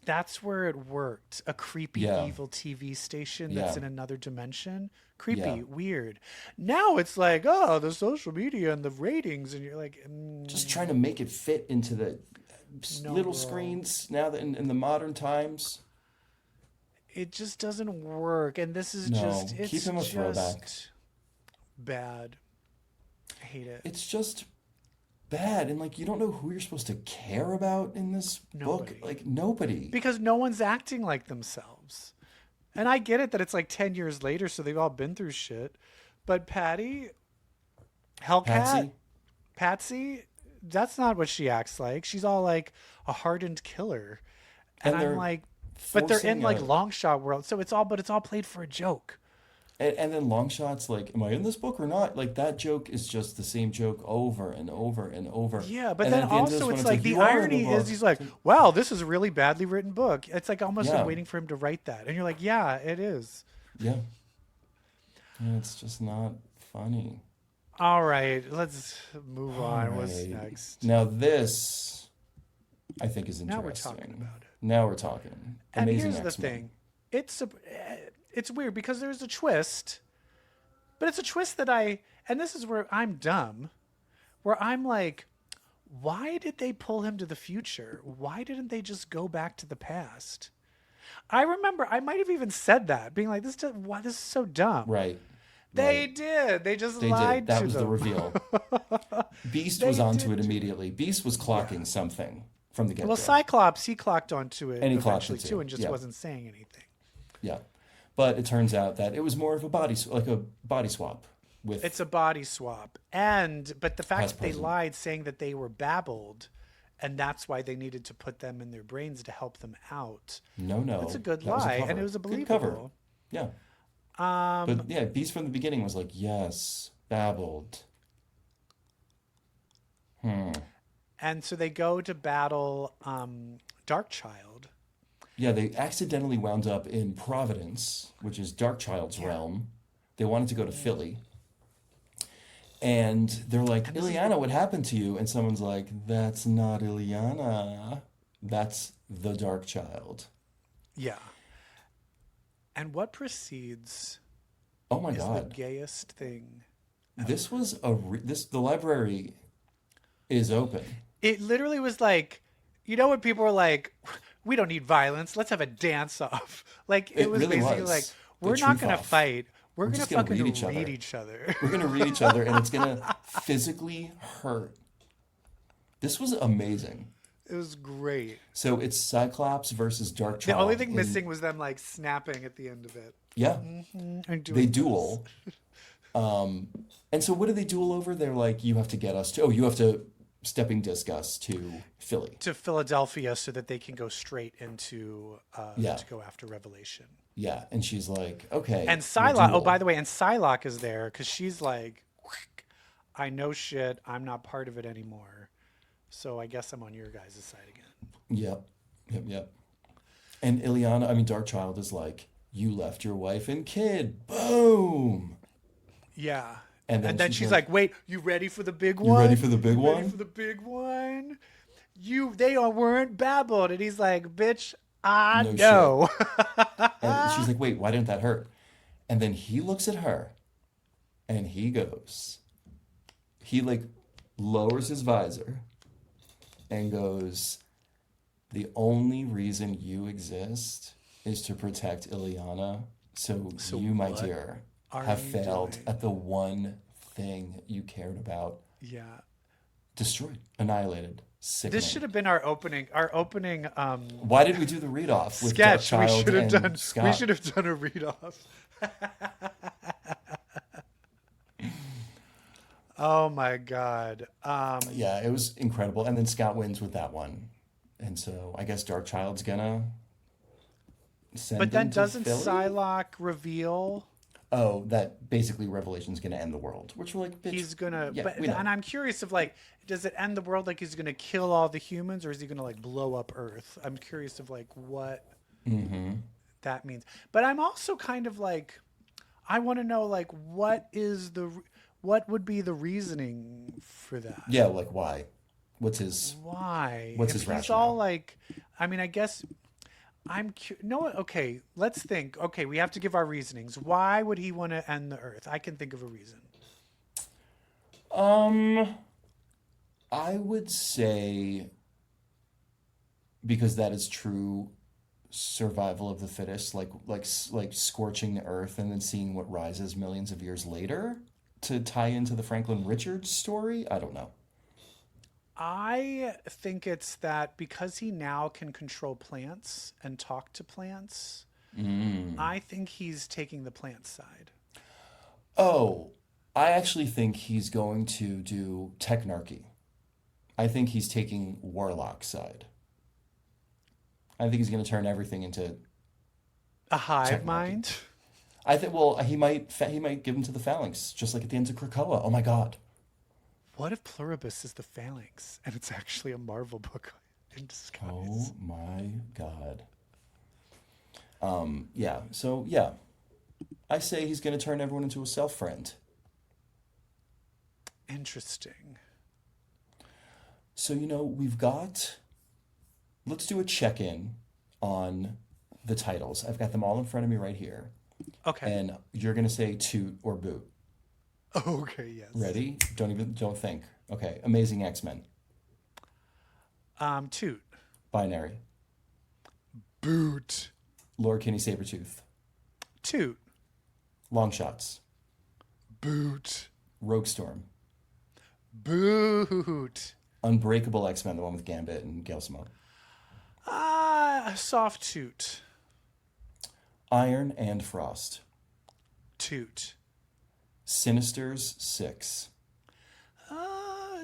That's where it worked. A creepy, Yeah. evil TV station that's Yeah. in another dimension. Creepy, Yeah. weird. Now it's like, oh, the social media and the ratings, and you're like, Just trying to make it fit into the No, little bro. screens now that in the modern times. it just doesn't work. And this is No, just, it's keep him a throwback. just bad. I hate it. It's just bad, and like, you don't know who you're supposed to care about in this Nobody. book. Like, nobody. Because no one's acting like themselves. And I get it that it's like 10 years later, so they've all been through shit. But Patty, Hellcat, Patsy, that's not what she acts like. She's all like a hardened killer. And And I'm they're like, but they're in forcing like a- long shot world. So it's all played for a joke. And then Longshot's like, am I in this book or not? Like that joke is just the same joke over and over and over. Yeah, but And then at the end of this also one, it's like the "You are in the irony is book." he's like, wow, this is a really badly written book. It's like almost Yeah. like waiting for him to write that. And you're like, yeah, it is. Yeah. Yeah, it's just not funny. All right, let's move on. All What's right. next? Now this, I think, is Now interesting. we're talking about it. Now we're talking. And Amazing here's the X-Men. thing. It's weird because there's a twist, but it's a twist that and this is where I'm dumb, where I'm like, why did they pull him to the future? Why didn't they just go back to the past? I remember I might have even said that, being like, why this is so dumb. Right. They right. did. They just They lied did. That to was them. the reveal. Beast They was onto did it immediately. Beast was clocking something from the get-go. Well, Cyclops, he clocked onto it And he clocked eventually it too, too, and just yeah. wasn't saying anything. Yeah. But it turns out that it was more of a body swap with It's a body swap. But the fact Past, that they present. lied saying that they were babbled, and that's why they needed to put them in their brains to help them out. no. That's a good that was lie, cover. and it was a Good cover. believable. Yeah. But yeah, Beast from the beginning was like, yes, babbled. And so they go to battle Darkchild. Yeah, they accidentally wound up in Providence, which is Darkchild's realm. They wanted to go to Philly. And they're like, Ileana, what happened to you? And someone's like, that's not Ileana. That's the Darkchild. Yeah. And what precedes Oh my is the God. gayest thing. This was the library is open. It literally was like, you know when people were like, we don't need violence, let's have a dance off. Like it was really basically was. like, The we're not truth gonna off. fight. We're gonna just gonna fucking read each other. other. We're going to read each other and it's going to physically hurt. This was amazing. It was great. So it's Cyclops versus Darkchild. The only thing missing was them like snapping at the end of it. Yeah. And doing They this. duel. And so what do they duel over? They're like, you have to get us to, you have to stepping disc us to Philly. To Philadelphia so that they can go straight into Yeah. to go after Revelation. Yeah. And she's like, okay. And we'll Psylocke, oh, duel. by the way, and Psylocke is there because she's like, I know shit. I'm not part of it anymore. So I guess I'm on your guys' side again. Yep. And Darkchild is like, you left your wife and kid. Boom. Yeah. And then she's she's like, wait, you ready for the big You one? ready for the big You one? Ready for the big one? They weren't babbled. And he's like, bitch, I No know. And she's like, wait, why didn't that hurt? And then he looks at her and he like lowers his visor and goes, the only reason you exist is to protect Ileana. So you, my what dear, are have you failed doing? at the one thing you cared about. Yeah. Destroyed, annihilated, sickening. This should have been our opening Why did we do the read off with sketch. We Darkchild should have and done Scott? we should have done a read off. Oh my god. Yeah, it was incredible. And then Scott wins with that one. And so I guess Darkchild's gonna send But then him to doesn't Philly? Psylocke reveal Oh, that basically Revelation's gonna end the world. Which we're like, bitch, he's gonna yeah, but we know. and I'm curious of like, does it end the world like he's gonna kill all the humans, or is he gonna like blow up Earth? I'm curious of like what that means. But I'm also kind of like, I want to know like what would be the reasoning for that? Yeah, like why? What's his Why? What's If his he's rationale? all like, I mean, I guess no. Okay, let's think. Okay, we have to give our reasonings. Why would he want to end the Earth? I can think of a reason. I would say because that is true survival of the fittest, like scorching the earth and then seeing what rises millions of years later to tie into the Franklin Richards story. I don't know. I think it's that because he now can control plants and talk to plants, I think he's taking the plant side. Oh, I actually think he's going to do technarchy. I think he's taking warlock side. I think he's going to turn everything into A hive Technarchy. mind. I think. Well, he might give him to the Phalanx, just like at the end of Krakoa. Oh my God. What if Pluribus is the Phalanx and it's actually a Marvel book in disguise? Oh my God. Yeah. So yeah, I say he's going to turn everyone into a self friend. Interesting. So we've got. Let's do a check-in on the titles. I've got them all in front of me right here. Okay. And you're going to say toot or boot. Okay, yes. Ready? Don't think. Okay. Amazing X-Men. Toot. Binary. Boot. Lord Kinney Sabretooth. Toot. Long Shots. Boot. Rogue Storm. Boot. Unbreakable X-Men, the one with Gambit and Gail Simone. Soft toot. Iron and Frost. Toot. Sinister's 6.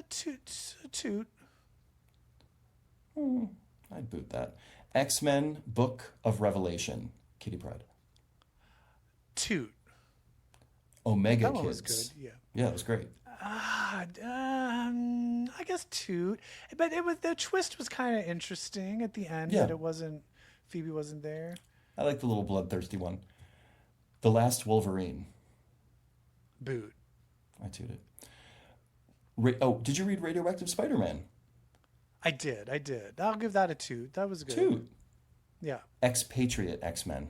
Toot. I'd boot that. X-Men Book of Revelation. Kitty Pryde. Toot. Omega That one Kids. was good, yeah. Yeah, it was great. I guess toot, but the twist was kind of interesting at the end Yeah. that Phoebe wasn't there. I like the little bloodthirsty one. The Last Wolverine. Boot. I tooted. Did you read Radioactive Spider-Man? I did. I'll give that a toot. That was good. Toot. Yeah. Expatriate X-Men.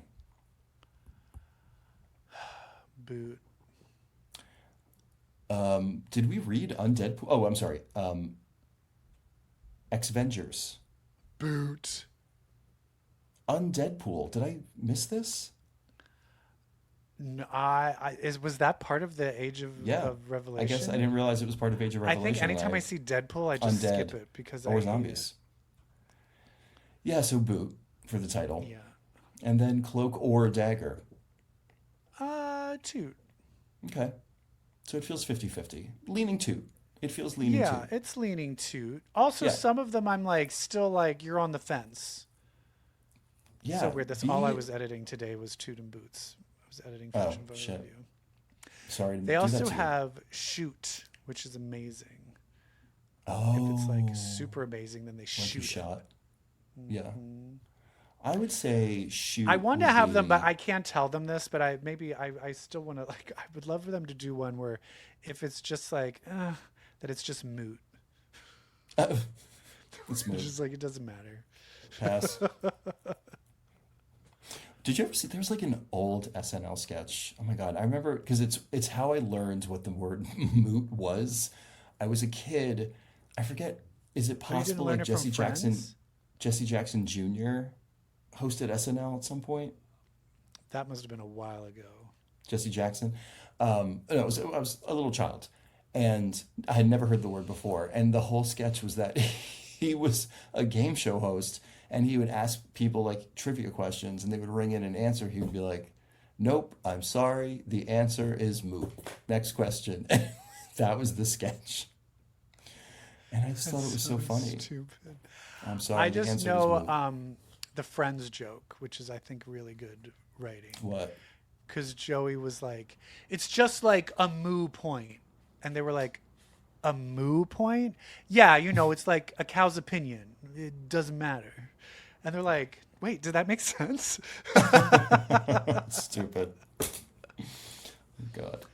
Boot. Did we read Undeadpool? Oh, I'm sorry. X-Vengers. Boot. Undeadpool. Did I miss this? No, was that part of the Age of Revelation? I guess I didn't realize it was part of Age of Revelation. I think anytime I see Deadpool, I just Undead skip it because or I zombies. Yeah, so boot for the title. hate it. And then Cloak or Dagger. Yeah. Toot. Okay. So it feels 50-50. Leaning toot. It feels leaning Yeah, toot. it's leaning toot. Also, Yeah. some of them I'm still you're on the fence. Yeah. So weird. That's all I was editing today was Toot and Boots. I was editing Fashion Photo shit. Review. Sorry to They do also that to you. have Shoot, which is amazing. Oh. If it's super amazing, then they Like shoot you it. shot. Yeah. I would say shoot. I want to would have them, but be- I can't tell them this. But I still want to I would love for them to do one where, if it's just that it's just moot. It's It's moved. just it doesn't matter. Pass. Did you ever see? There's an old SNL sketch. Oh my God, I remember because it's how I learned what the word moot was. I was a kid. I forget. Is it Oh, you didn't possible learn it from Friends? Jesse Jackson Jr. hosted SNL at some point? That must have been a while ago. Jesse Jackson. No, I was a little child, and I had never heard the word before. And the whole sketch was that he was a game show host, and he would ask people trivia questions, and they would ring in and answer. He would be like, "Nope, I'm sorry, the answer is moot. Next question." That was the sketch, and I just thought it was so funny. Stupid. I'm sorry. I the just answer is know moot. the Friends joke, which is I think really good writing. What? Because Joey was like, "It's just like a moo point," and they were like, "A moo point? Yeah, it's like a cow's opinion. It doesn't matter." And they're like, "Wait, did that make sense?" Stupid. God.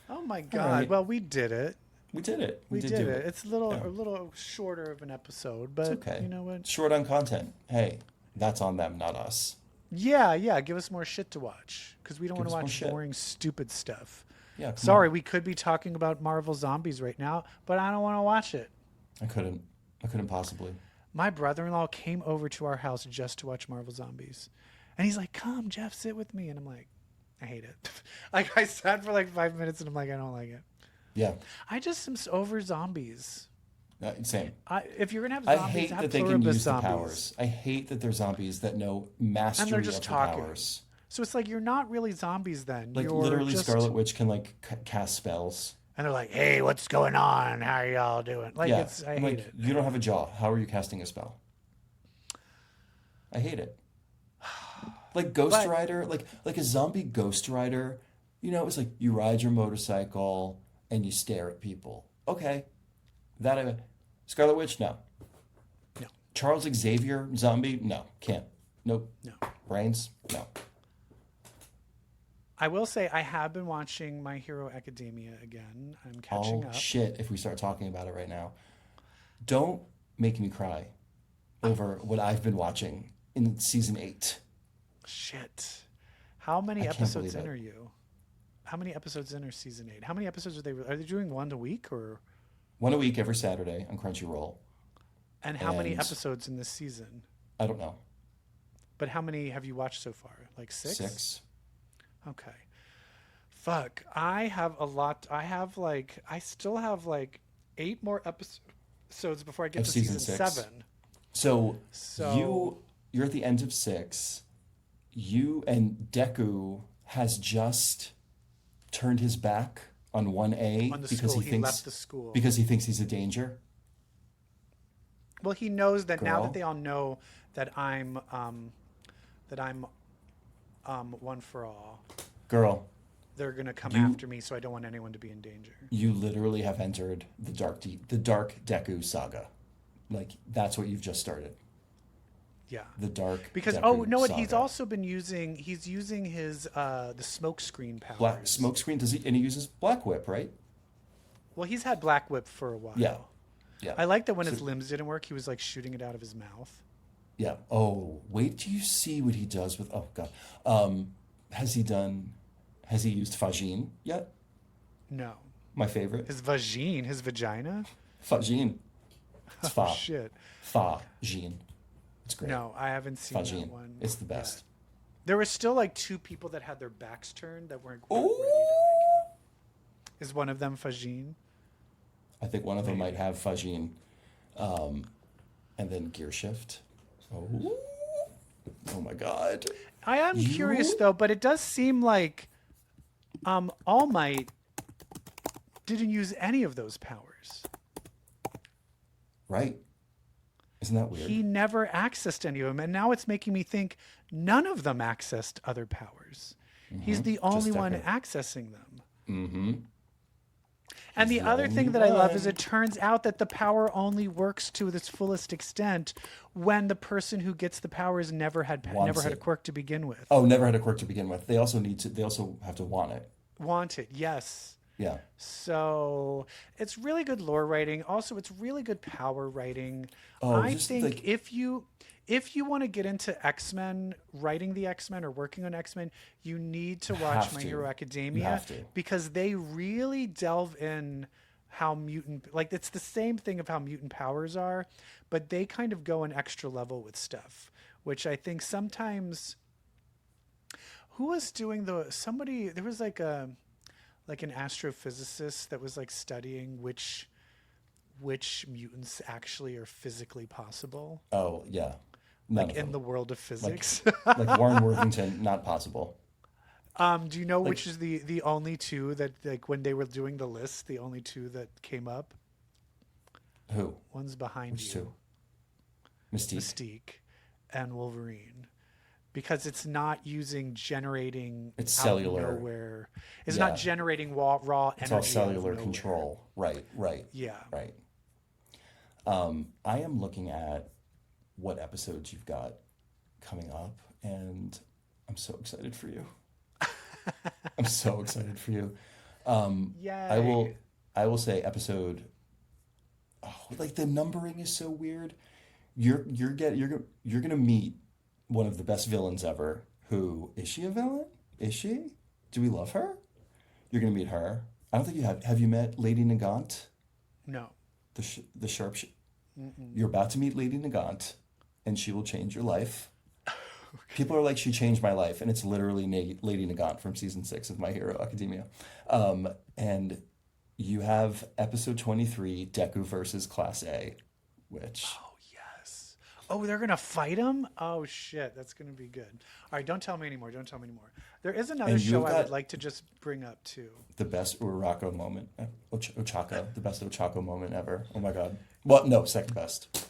Oh my God! right. Well, we did it. We did it. We did did do it. It's a little Yeah. a little shorter of an episode, but Okay. you know what? Short on content. Hey, that's on them, not us. Yeah. Give us more shit to watch because we don't Give want to us more watch shit. boring, stupid stuff. Yeah. Come Sorry, on. we could be talking about Marvel Zombies right now, but I don't want to watch it. I couldn't possibly. My brother-in-law came over to our house just to watch Marvel Zombies, and he's like, "Come, Jeff, sit with me," and I'm like, "I hate it." I sat for 5 minutes, and I'm like, "I don't like it." Yeah. I just am over zombies. Same. If you're gonna have I zombies, hate have that they can Pluribus use the zombies. powers. I hate that they're zombies that know mastery just of talking. the powers. So it's you're not really zombies then. You're Literally, just, Scarlet Witch can cast spells. and they're like, "Hey, what's going on? How are y'all doing?" I I'm hate it. You don't have a jaw. How are you casting a spell? I hate it. Like Ghost But Rider, like a zombie Ghost Rider. It was like you ride your motorcycle and you stare at people. Okay, that Scarlet Witch, no. no, Charles Xavier zombie, no, can't. Nope. no. Brains, no. I will say I have been watching My Hero Academia again. I'm catching Oh up. shit! If we start talking about it right now, don't make me cry over what I've been watching in season 8. Shit. How many I can't episodes believe in it. are you? How many episodes in are season 8? How many episodes are they? Are they doing one a week or? One a week every Saturday on Crunchyroll. And how many And- episodes in this season? I don't know. But how many have you watched so far? Like 6? 6. Okay. Fuck. I have a lot. I still have like 8 more episodes before I get Of to season season 6. 7. So, So- you're at the end of 6. You and Deku has just turned his back on 1A On the because school. he He thinks left the school. because he thinks he's a danger. Well, he knows that now Girl. that they all know that I'm one for all, Girl, they're gonna come You- after me. So I don't want anyone to be in danger. you literally have entered the dark Deku saga. Like that's what you've just started. Yeah. The dark Because Deku what he's saga. also been using. He's using his the smoke screen powers. Black smokescreen. Does he? And he uses Black Whip, right? Well, he's had Black Whip for a while. Yeah. Yeah. I like that when his limbs didn't work, he was like shooting it out of his mouth. Yeah. Oh, wait till you see what he does with. Oh God. Has he used Fajin yet? No, My favorite. his vagine, his vagina. Fajin. It's Fa. Oh, shit. Fajin. It's great. No, I haven't seen Fajin. that one. It's the yet. best. There were still like 2 people that had their backs turned that weren't quite Ooh. ready to like. Is one of them Fajin? I think one of them might have Fajin, and then Gear Shift. Oh. Oh my God. I am You- curious though, but it does seem like All Might didn't use any of those powers. Right. Isn't that weird? He never accessed any of them, and now it's making me think none of them accessed other powers. He's the only one Deku. accessing them. Mm-hmm. And He's the the other thing only that I love is one. it turns out that the power only works to its fullest extent when the person who gets the powers never had Wants a it. quirk to begin with. Oh, never had a quirk to begin with. They also have to want it. Want it, yes. Yeah. So it's really good lore writing. Also, it's really good power writing. Oh, I just think like- if you want to get into X-Men, writing the X-Men or working on X-Men, you need to watch Have My to. Hero You Academia have to. because they really delve in how mutant, like it's the same thing of how mutant powers are, but they kind of go an extra level with stuff, which I think sometimes who was doing there was like an astrophysicist that was like studying which mutants actually are physically possible, Oh, yeah. None like of in them. the world of physics. Like Warren Worthington, not possible. Do you know which is the only 2 that, like, when they were doing the list, the only 2 that came up? Who? One's behind Which you, two? Mystique. Mystique and Wolverine, because it's not using generating. It's out cellular. Nowhere. It's Yeah. not generating raw energy. It's all out of cellular nowhere. control. Right. Yeah. Right. I am looking at what episodes you've got coming up, and I'm so excited for you. I'm so excited for you. Yay. I will say episode. Oh, like the numbering is so weird. You're gonna meet one of the best villains ever. Who is she a villain? Is she? Do we love her? You're gonna meet her. I don't think you have. Have you met Lady Nagant? No. The sharp. You're about to meet Lady Nagant, and she will change your life. People are like, she changed my life, and it's literally Lady Nagant from season 6 of My Hero Academia. And you have episode 23, Deku versus Class A, which Oh yes. Oh, they're gonna fight him. Oh shit, that's gonna be good. All right, don't tell me anymore. There is another And show you've I would got- like to just bring up too. the best Urarako moment, Ochako, the best Ochako moment ever. Oh my god. Well, no, second best.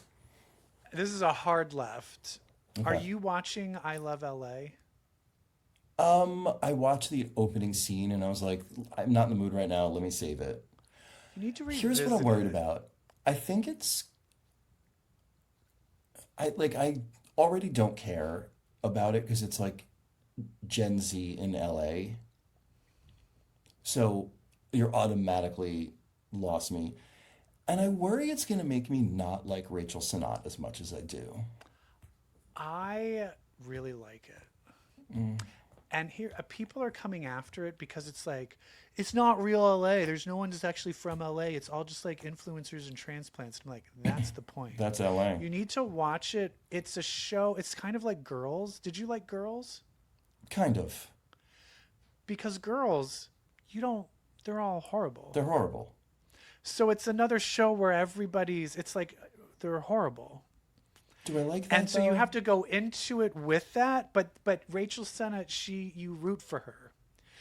This is a hard left. Are Okay. you watching I Love LA? I watched the opening scene and I was like, I'm not in the mood right now. Let me save it. You need to Here's revisit what I'm worried it. about. I think I already don't care about it because it's like Gen Z in LA. So you're automatically lost me. And I worry it's going to make me not like Rachel Sennott as much as I do. I really like it. And here, people are coming after it because it's like, it's not real LA. There's no one that's actually from LA. It's all just like influencers and transplants. I'm like, that's the point. That's LA. You need to watch it. It's a show. It's kind of like Girls. Did you like Girls? Kind of. Because Girls, you don't, they're all horrible. They're horrible. So it's another show where everybody's, it's like, they're horrible. Do I like that And so you though? have to go into it with that, but Rachel Sennott, you root for her.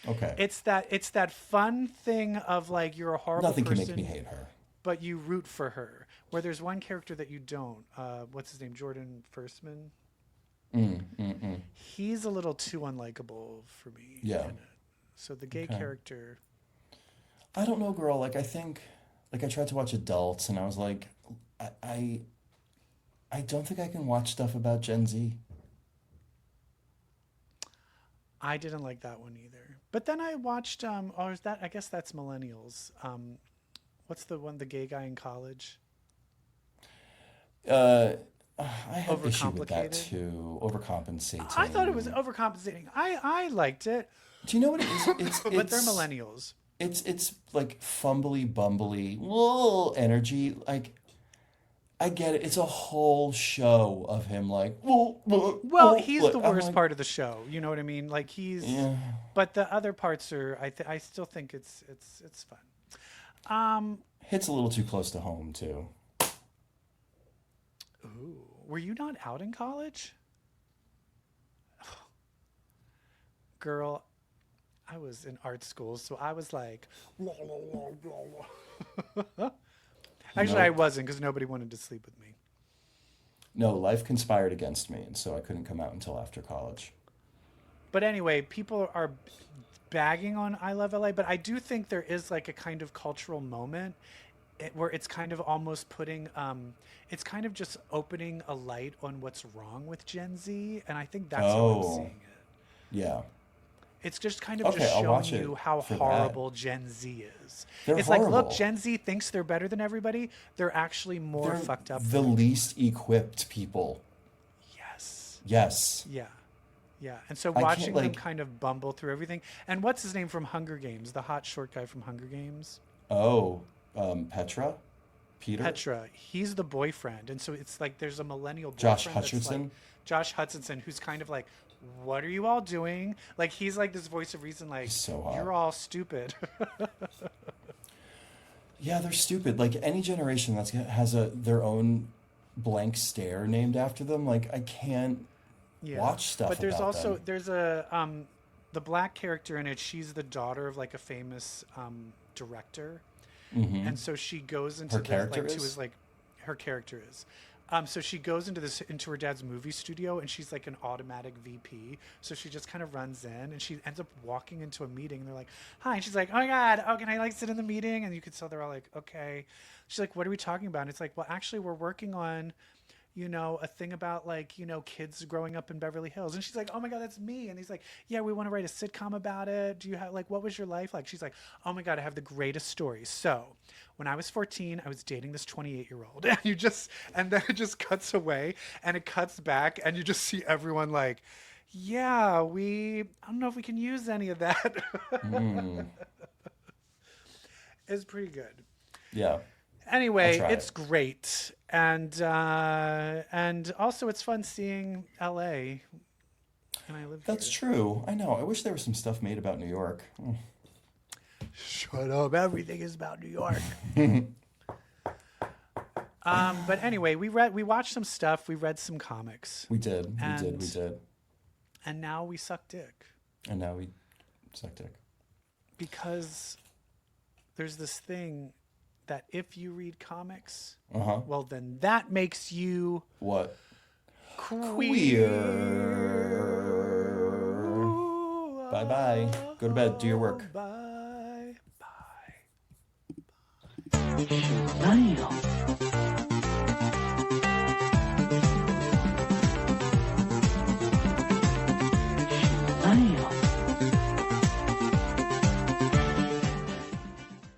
Okay. It's that fun thing of like you're a horrible Nothing can person, make me hate her. but you root for her. Where there's one character that you don't. What's his name? Jordan Firstman. He's a little too unlikable for me. Yeah. in it. So the gay Okay. character. I don't know, girl. Like I think, like I tried to watch adults, and I was like, I don't think I can watch stuff about Gen Z. I didn't like that one either. But then I watched. Or is that? I guess that's millennials. What's the one? The gay guy in college. Uh, I have issue with that Overcomplicated? too. Overcompensating. I thought it was overcompensating. I liked it, Do you know what it is? but they're millennials. It's like fumbly bumbly whoa energy. Like I get it. It's a whole show of him like whoa, whoa, Well, whoa. he's Like, the I'm worst like, part of the show. You know what I mean? Like he's. yeah. But the other parts are. I still think it's fun. Hits a little too close to home too. Ooh, were you not out in college? Girl, I was in art school, so I was like. Actually, I Nope. wasn't because nobody wanted to sleep with me. No, life conspired against me, and so I couldn't come out until after college. But anyway, people are bagging on I Love LA, but I do think there is like a kind of cultural moment where it's kind of almost putting, it's kind of just opening a light on what's wrong with Gen Z, and I think that's how I'm Oh, seeing it. yeah. It's just kind of Okay, just I'll showing watch it you how for that. horrible Gen Z is. They're It's like, look, horrible. Gen Z thinks they're better than everybody. They're actually more They're fucked up. the than least equipped people. Yes. Yes. Yeah. Yeah. And so I watching can't them like. kind of bumble through everything. And what's his name from Hunger Games? The hot short guy from Hunger Games? Oh, Peter, Petra. He's the boyfriend. And so it's like there's a millennial Josh boyfriend that's like Hutcherson. Josh Hutcherson, who's kind of like, what are you all doing? Like he's like this voice of reason, like, He's so hot. you're all stupid. Yeah, they're stupid. Like any generation that's has their own blank stare named after them. Like I can't Yeah. watch stuff But there's about also them. there's a the black character in it, she's the daughter of like a famous director. And so she goes into Her character like to is? his like her character is. So she goes into her dad's movie studio and she's like an automatic VP. So she just kind of runs in and she ends up walking into a meeting and they're like, "Hi." And she's like, "Oh my God, oh, can I like sit in the meeting?" And you could tell they're all like, "Okay." She's like, "What are we talking about?" And it's like, "Well, actually we're working on, you know, a thing about like, you know, kids growing up in Beverly Hills." And she's like, "Oh my God, that's me." And he's like, "Yeah, we want to write a sitcom about it. Do you have like, what was your life like?" She's like, "Oh my God, I have the greatest story. So when I was 14, I was dating this 28-year-old." And then it just cuts away and it cuts back and you just see everyone like, "Yeah, I don't know if we can use any of that." It's pretty good. Yeah. Anyway, try it's it. great, and also it's fun seeing LA, and I live That's here. true. I know. I wish there was some stuff made about New York. Shut up! Everything is about New York. But anyway, we watched some stuff. We read some comics, We did. We did. We And- did. and now we suck dick And now we suck dick. because there's this thing that if you read comics, Uh-huh. well, then that makes you What? queer. Bye-bye. Go to bed. Do your work. Bye. Bye. Shazam.